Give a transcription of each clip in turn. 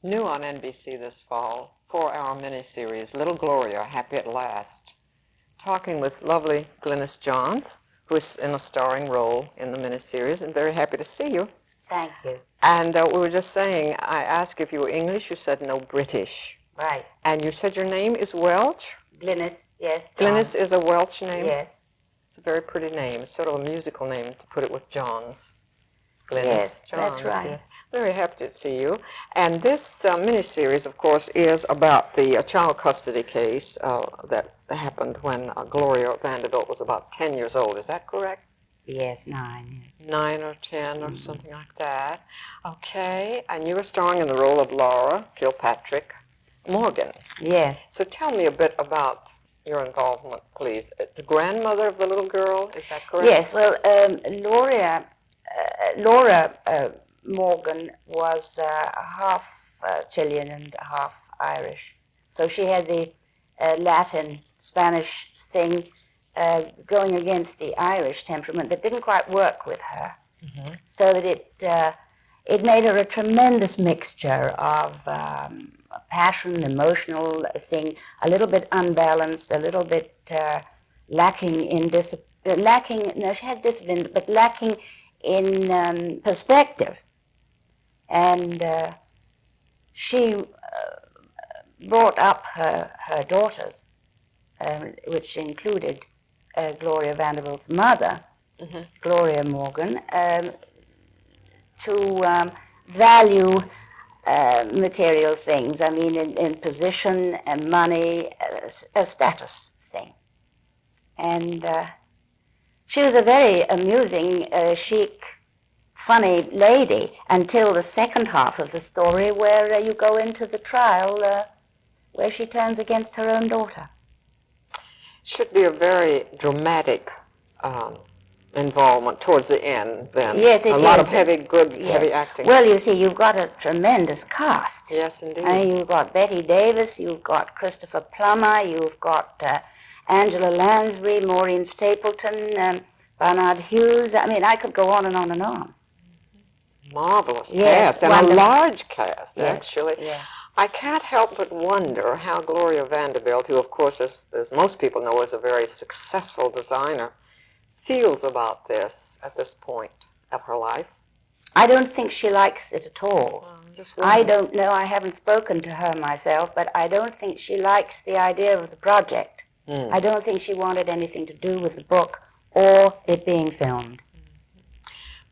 New on NBC this fall, 4-hour miniseries, Little Gloria, Happy at Last, talking with lovely Glynis Johns, who is in a starring role in the miniseries, and very happy to see you. Thank you. And we were just saying, I asked if you were English, you said no, British. Right. And you said your name is Welsh? Glynis, yes. Glynis is a Welsh name? Yes. It's a very pretty name. It's sort of a musical name to put it with Johns. Glynis Yes, Johns, that's right. Yes. Very happy to see you. And this miniseries, of course, is about the child custody case that happened when Gloria Vanderbilt was about 10 years old. Is that correct? Yes, 9, yes. 9 or 10 or something like that. Okay, and you were starring in the role of Laura Kilpatrick Morgan. Yes. So tell me a bit about your involvement, please. The grandmother of the little girl, is that correct? Yes, well, Laura Morgan was half Chilean and half Irish. So she had the Latin, Spanish thing going against the Irish temperament that didn't quite work with her. Mm-hmm. So that it made her a tremendous mixture of passion, emotional thing, a little bit unbalanced, a little bit lacking in discipline, no, she had discipline, but lacking in perspective. And she brought up her daughters, which included Gloria Vanderbilt's mother, mm-hmm. Gloria Morgan, to value material things. I mean, in position and money, a status thing. And she was a very amusing, chic, funny lady until the second half of the story, where you go into the trial where she turns against her own daughter. Should be a very dramatic involvement towards the end, then. Yes, it is. A lot of heavy acting. Well, you see, you've got a tremendous cast. Yes, indeed. You've got Betty Davis, you've got Christopher Plummer, you've got Angela Lansbury, Maureen Stapleton, Bernard Hughes. I mean, I could go on and on and on. Marvelous yes, cast, and wonderful. a large cast, yes. actually. Yeah. I can't help but wonder how Gloria Vanderbilt, who of course, as most people know, is a very successful designer, feels about this at this point of her life. I don't think she likes it at all. I don't know, I haven't spoken to her myself, but I don't think she likes the idea of the project. I don't think she wanted anything to do with the book or it being filmed.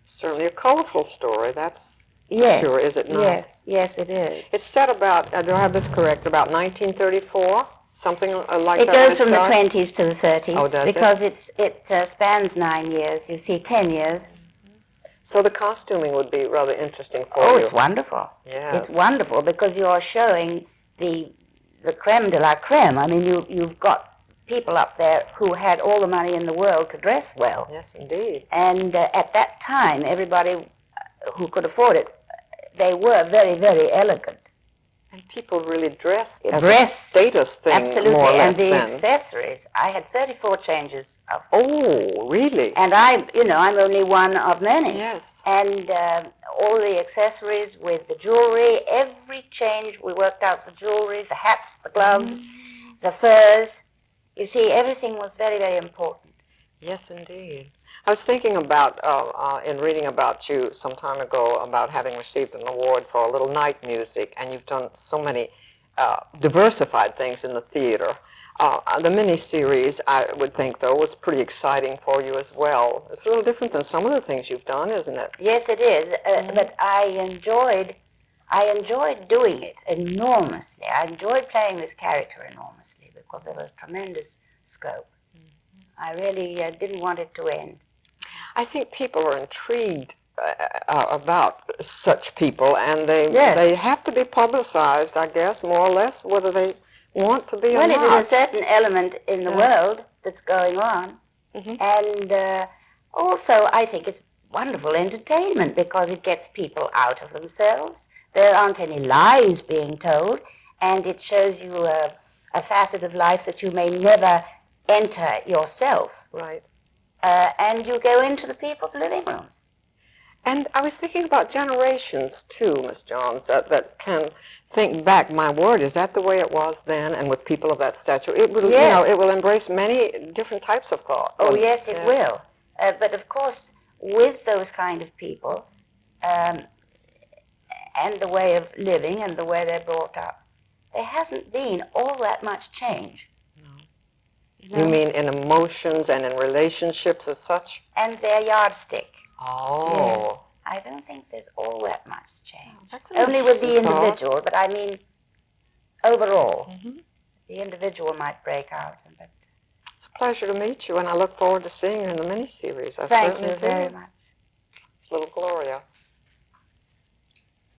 Certainly a colorful story, that's yes, sure, is it not? Yes, it is. It's set about, do I have this correct, about 1934? Something like that? It goes from the 20s 20s to the 30s. Oh, does because it spans 9 years, you see, 10 years. So the costuming would be rather interesting for you. Oh, it's wonderful. Yes. It's wonderful because you're showing the creme de la creme. I mean, you've got people up there who had all the money in the world to dress well. Yes, indeed. And at that time, everybody who could afford it, they were very, very elegant. And people really dressed as a status thing, absolutely. More or less, and the then. accessories. I had 34 changes of. Oh, really? And I'm only one of many. Yes. And all the accessories with the jewelry, every change, we worked out the jewelry, the hats, the gloves, the furs. You see, everything was very, very important. Yes, indeed. I was thinking about, in reading about you some time ago, about having received an award for a little night music, and you've done so many diversified things in the theater. The miniseries, I would think, though, was pretty exciting for you as well. It's a little different than some of the things you've done, isn't it? Yes, it is. But I enjoyed doing it enormously. I enjoyed playing this character enormously because there was tremendous scope. I really didn't want it to end. I think people are intrigued about such people, and they have to be publicized, I guess, more or less, whether they want to be or not. Well, it is a certain element in the world that's going on. And also, I think it's wonderful entertainment because it gets people out of themselves. There aren't any lies being told, and it shows you a facet of life that you may never enter yourself. Right. And you go into the people's living rooms. And I was thinking about generations, too, Miss Johns, that can think back, my word, is that the way it was then? And with people of that stature, it will, Yes. it will embrace many different types of thought. Oh, yes, it will. But of course, with those kind of people, and the way of living and the way they're brought up, there hasn't been all that much change. No. You mean in emotions and in relationships as such? And their yardstick. Oh. Yes. I don't think there's all that much change. That's an Only with the interesting thought. individual, but I mean overall. The individual might break out. But it's a pleasure to meet you, and I look forward to seeing you in the miniseries. Thank you very much. Little Gloria.